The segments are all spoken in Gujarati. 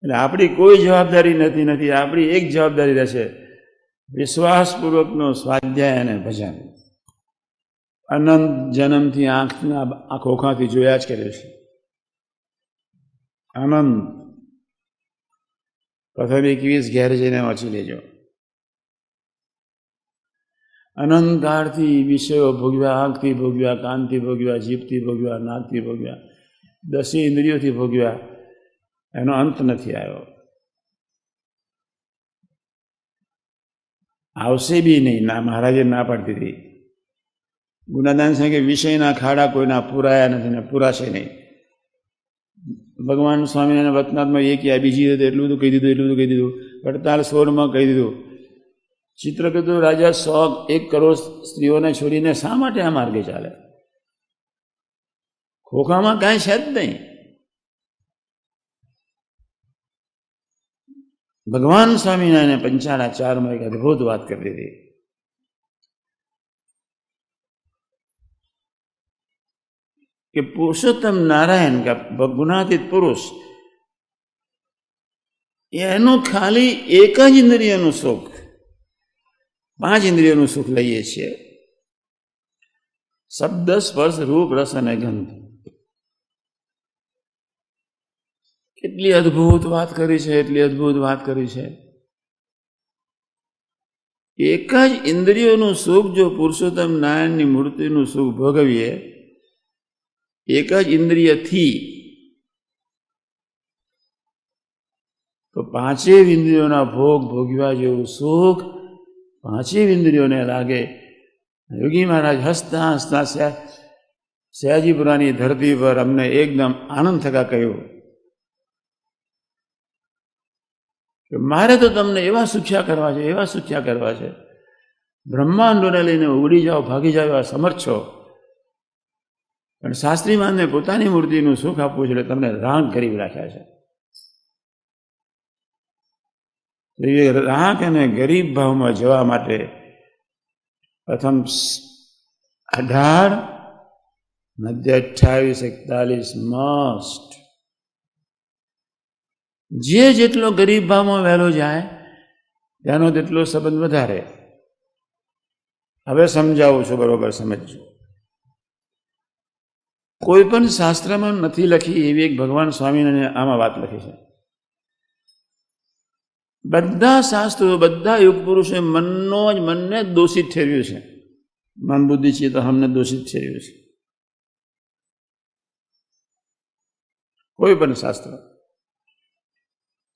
એટલે આપણી કોઈ જવાબદારી નથી. આપણી એક જવાબદારી રહેશે, વિશ્વાસપૂર્વકનો સ્વાધ્યાય અને ભજન. અનંત જન્મથી આંખના ખોખાથી જોયા જ કરે છે. અનંત પ્રથમ 21 ઘેર જઈને વાંચી લેજો. અનંત કાળથી વિષયો ભોગવ્યા, આંખથી ભોગવ્યા, કાનથી ભોગવ્યા, જીભથી ભોગવ્યા, નાકથી ભોગવ્યા, 10 ઇન્દ્રિયોથી ભોગવ્યા, એનો અંત નથી આવ્યો. આવશે બી નહીં. ના, મહારાજે ના પાડતી હતી. ગુણાદાન છે કે વિષયના ખાડા કોઈના પૂરાયા નથી ને પૂરાશે નહીં. ભગવાન સ્વામિનારાયણ વતનાથમાં એક યા બીજી રીતે એટલું બધું કહી દીધું. વડતાલ 16માં કહી દીધું. ચિત્રકેતુ રાજા 1 કરોડ સ્ત્રીઓને છોડીને શા માટે આ માર્ગે ચાલે? ખોખામાં કાંઈ છે જ નહીં. ભગવાન સ્વામિનારાયણે પંચાળા 4માં એક અદભુત વાત કરી દીધી. કે પુરુષોત્તમ નારાયણ કે ગુણાતીત પુરુષ એનું ખાલી એક જ ઇન્દ્રિયનું સુખ, 5 ઇન્દ્રિયોનું સુખ લઈએ છીએ. શબ્દ, સ્પર્શ, રૂપ, રસ અને ગંધ. કેટલી અદભુત વાત કરી છે. એક જ ઇન્દ્રિયોનું સુખ જો પુરુષોત્તમ નારાયણની મૂર્તિનું સુખ ભોગવીએ, એક જ ઇન્દ્રિયથી, તો 5 ઇન્દ્રિયોના ભોગ ભોગવ્યા જેવું સુખ 5 ઇન્દ્રિયોને લાગે. યોગી મહારાજ હસતા હસતા સયાજીપુરાની ધરતી પર અમને એકદમ આનંદ થકા કહ્યું કે મારે તો તમને એવા સુખ્યા કરવા છે, બ્રહ્માંડોને લઈને ઉડી જાઓ, ભાગી જાઓ એવા સમર્થ છો, પણ શાસ્ત્રીમાનને પોતાની મૂર્તિનું સુખ આપવું છે એટલે તમને રાગ ગરીબ રાખ્યા છે. એ રાગ અને ગરીબ ભાવમાં જવા માટે પ્રથમ 18, મધ્ય 28, 41 મસ્ટ. જેટલો ગરીબ ભાવમાં વહેલો જાય ત્યાંનો તેટલો સંબંધ વધારે. હવે સમજાવું છું, બરોબર સમજજો. કોઈ પણ શાસ્ત્રમાં નથી લખી એવી એક ભગવાન સ્વામિનારાયણે આમાં વાત લખી છે. બધા શાસ્ત્રો, બધા યુગ પુરુષે મનને દોષિત ઠેરવ્યું છે. મન બુદ્ધિ છીએ તો અમને દોષિત ઠેરવ્યું છે. કોઈ પણ શાસ્ત્ર,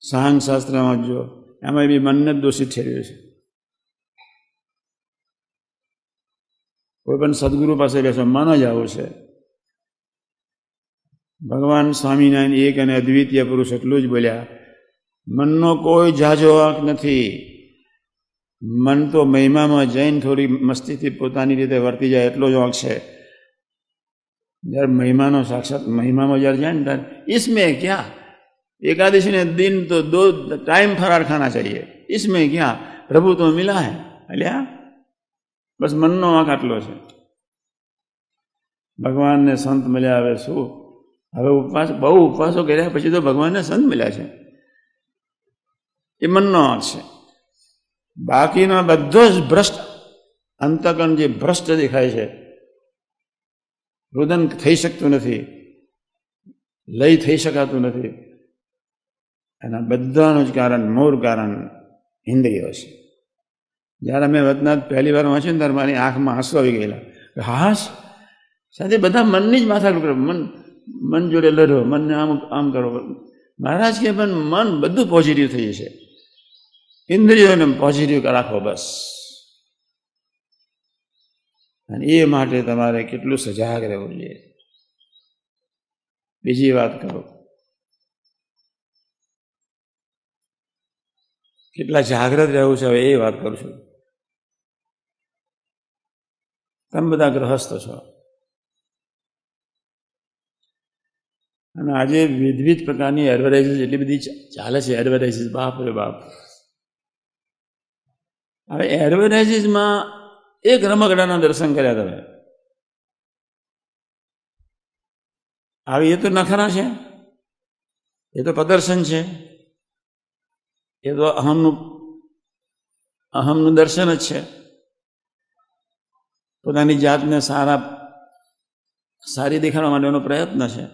સાંગ શાસ્ત્રમાં જો એમાં બી મનને દોષિત ઠેરવ્યું છે. કોઈ પણ સદગુરુ પાસે બેસો, મન જ આવું છે. ભગવાન સ્વામિનારાયણ એક અને અદ્વિતીય પુરુષ એટલું જ બોલ્યા, મનનો કોઈ ઝાઝો વાંક નથી. મન તો મહિમામાં જઈને થોડી મસ્તીથી પોતાની રીતે વર્તી જાય એટલો જ વાંક છે. જ્યારે મહિમાનો સાક્ષાત મહિમામાં જ્યારે જાય ને ત્યારે इसमें क्या, एकादशी ने दिन तो 2 टाइम फरार खाना चाहिए, इसमें क्या, प्रभु तो मिला है. અલ્યા બસ મનનો વાંક આટલો છે. ભગવાનને સંત મળ્યા, હવે શું? હવે બહુ ઉપવાસો કર્યા પછી તો ભગવાનને સંત મળ્યા છે. એ મનનો વાંક છે. બાકીનો બધો જ ભ્રષ્ટ અંતકરણ, જે ભ્રષ્ટ દેખાય છે, રુદન થઈ શકતું નથી, લય થઈ શકાતું નથી, એના બધાનું જ કારણ, મૂળ કારણ ઇન્દ્રિયો છે. જ્યારે મેં વતનાથ પહેલી વાર વાંચ્યું ને ત્યારે મારી આંખમાં આંસુ આવી ગયેલા. હાશ, સાથે બધા મનની જ માથા કરો, મન જોડે લડો, મનને આમ કરો. મહારાજ કે પણ મન બધું પોઝિટિવ થઈ જશે, ઇન્દ્રિયોને પોઝિટિવ રાખો બસ. અને એ માટે તમારે કેટલું સજાગ રહેવું જોઈએ. બીજી વાત કરો, કેટલા જાગ્રત રહેવું છે હવે એ વાત કરું છું. તમે બધા ગ્રહસ્થ છો અને આજે વિવિધ પ્રકારની એડવર્ટાઇઝ એટલી બધી ચાલે છે. એડવર્ટાઇઝ, બાપ રે બાપ. હવે એડવર્ટાઇઝમાં એક રમકડાના દર્શન કર્યા તમે, હવે એ તો નખરા છે, એ તો પ્રદર્શન છે. એ તો અહમનું દર્શન જ છે. પોતાની જાતને સારી દેખાડવા માટેનો પ્રયત્ન છે.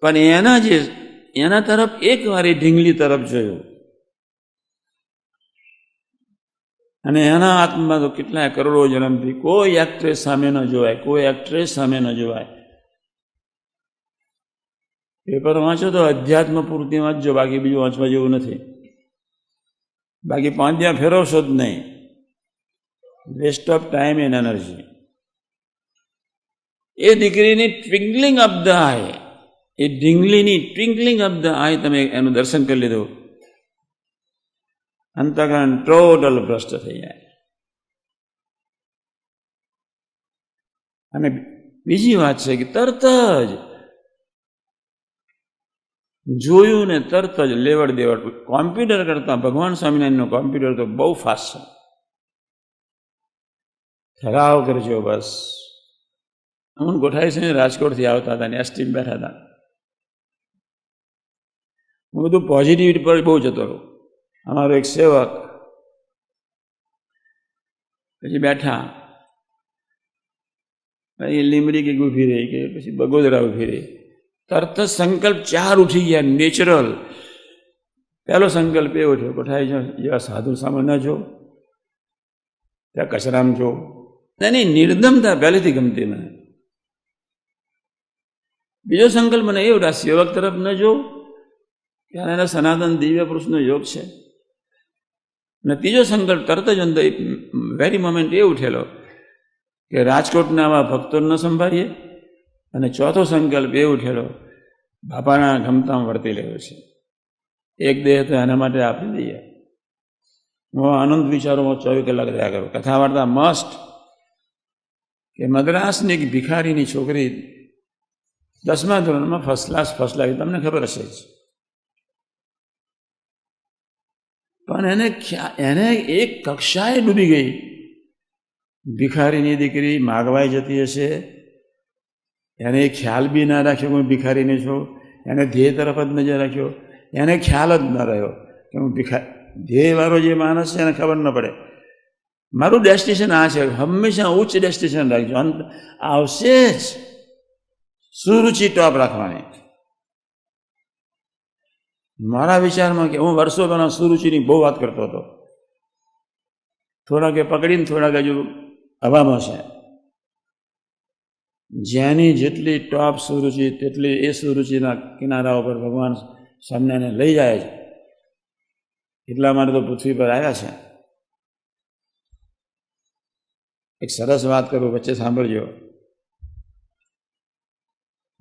પણ એના તરફ એક વાર એ ઢીંગલી તરફ જોયું અને એના આત્મા તો કેટલાય કરોડો જન્મથી કોઈ એક્ટ્રેસ સામે ન જોવાય, કોઈ એક્ટ્રેસ સામે ન જોવાય. પેપર વાંચો તો અધ્યાત્મ પૂર્તિ વાંચજો, બાકી બીજું વાંચવા જેવું નથી. બાકી પાંદ્યા ફેરવશો જ નહીં. Waste of time and energy. એ દીકરીની ટ્વિંકલિંગ ઓફ ધ આઈ, એ ઢીંગલીની ટ્વિંકલિંગ ઓફ ધ આઈ તમે એનું દર્શન કરી લીધું, અંતકરણ ટોટલ ભ્રષ્ટ થઈ જાય. અને બીજી વાત છે કે તરત જ જોયું ને તરત જ લેવડ દેવડ. કોમ્પ્યુટર કરતા ભગવાન સ્વામિનારાયણનો કોમ્પ્યુટર તો બહુ ફાસ્ટ છે. ઠરાવ કરજો બસ. હું ગોઠાઈ છે રાજકોટથી આવતા હતા ને એસટી બેઠા હતા. હું બધું પોઝિટિવિટી પર બહુ જતો રહું. અમારો એક સેવક પછી બેઠા, પછી લીમડી કંઈક ઊભી રહી કે પછી બગોદરા ઊભી રહી. તરત જ સંકલ્પ 4 ઉઠી ગયા, નેચરલ. પહેલો સંકલ્પ એ ઉઠ્યો, કોઠાઈ જેવા સાધુ સામે ન જો, ત્યાં કચરામાં જો. એની નિર્દમતા પહેલેથી ગમતી મને. બીજો સંકલ્પ મને એ ઉઠ્યા, સેવક તરફ ન જો, ત્યારે એના સનાતન દિવ્ય પુરુષનો યોગ છે. અને ત્રીજો સંકલ્પ તરત જ અંદર વેરી મોમેન્ટ એ ઉઠેલો કે રાજકોટના આવા ભક્તોને ન સંભાળીએ. અને ચોથો સંકલ્પ એ ઉઠેલો, બાપાના ગમતામાં વર્તી લેવો છે, એક દેહ તો એના માટે આપી દઈએ. હું આનંદ વિચારોમાં 24 કલાક રહ્યા કરું. કથા વાર્તા મસ્ત કે મદ્રાસની એક ભિખારીની છોકરી 10મા ધોરણમાં ફર્સ્ટ ક્લાસ લાવી, તમને ખબર હશે જ. પણ એને એક કક્ષાએ ડૂબી ગઈ. ભિખારીની દીકરી માગવાઈ જતી હશે, એને ખ્યાલ બી ના રાખ્યો કે હું ભિખારીને છું. એને ધ્યેય તરફ જ નજર રાખ્યો, એને ખ્યાલ જ ન રહ્યો કે હું ધ્યેયવાળો જે માણસ છે એને ખબર ન પડે મારું ડેસ્ટિનેશન આ છે. હંમેશા ઉચ્ચ ડેસ્ટિનેશન રાખજો, અંત આવશે જ. સુરુચિ ટોપ રાખવાની. મારા વિચારમાં કે હું વર્ષો પહેલા સુરુચિની બહુ વાત કરતો હતો. થોડાકે પકડીને થોડાક હજુ હવામાં છે. જેની જેટલી ટોપ સુરુચિ તેટલી એ સુરુચિના કિનારા ઉપર ભગવાન સ્વામિનારાયણ લઈ જાય છે. એટલા માટે તો પૃથ્વી પર આવ્યા છે. એક સરસ વાત કરું, વચ્ચે સાંભળજો.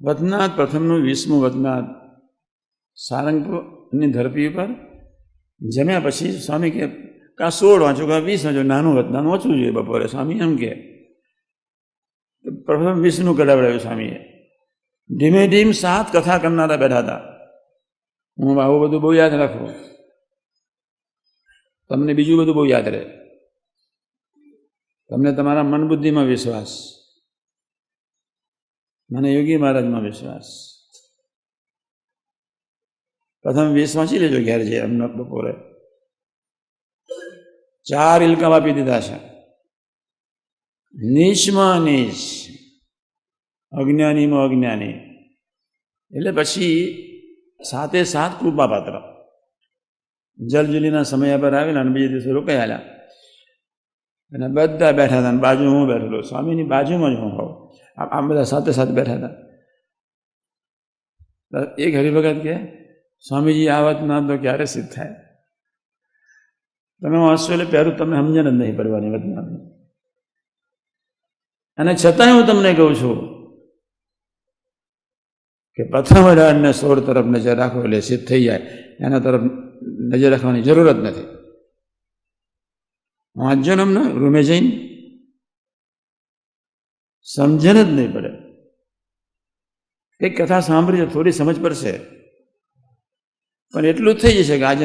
વતનાથ પ્રથમનું 20મું વતનાથ સારંગપુરની ધરતી ઉપર જમ્યા પછી સ્વામી કે કાં 16 વાંચો કાં 20 વાંચો, નાનું વતનાથ વાંચવું જોઈએ બપોરે. સ્વામી એમ કે પ્રથમ 20નું કઢાવડાવ્યું સ્વામીએ. ધીમે ધીમે 7 કથા કરનારા બેઠા હતા. હું આવું બધું બહુ યાદ રાખું, તમને બીજું બધું બહુ યાદ રહે. તમને તમારા મન બુદ્ધિમાં વિશ્વાસ, મને યોગી મહારાજમાં વિશ્વાસ. પ્રથમ 20 વાંચી લેજો ઘેર છે. એમને બપોરે 4 ઇલકામ આપી દીધા છે. નીચમાં નીચ, અજ્ઞાનીમાં અજ્ઞાની. એટલે પછી 7 કૃપાપાત્ર. જલજુલીના સમય પર આવેલા અને બીજે દિવસે રોકાયેલા અને બધા બેઠા હતા. બાજુ હું બેઠેલો, સ્વામીની બાજુમાં જ હું હોઉં. આમ બધા સાથે બેઠા હતા. એક હરિભગત કે સ્વામીજી આ વાત ના તો ક્યારે સિદ્ધ થાય? તમે વાંચશો એટલે પહેલું તમને સમજણ જ નહીં પડવાની વતનાથની. અને છતાંય હું તમને કહું છું કે પ્રથમ 18 ને 16 તરફ નજર રાખો એટલે સિદ્ધ થઈ જાય. એના તરફ નજર રાખવાની જરૂર જ નથી. વાંચજો ને અમને રૂમે જઈને, સમજણ જ નહીં પડે. એક કથા સાંભળીજો, થોડી સમજ પડશે, પણ એટલું જ થઈ જશે કે આજે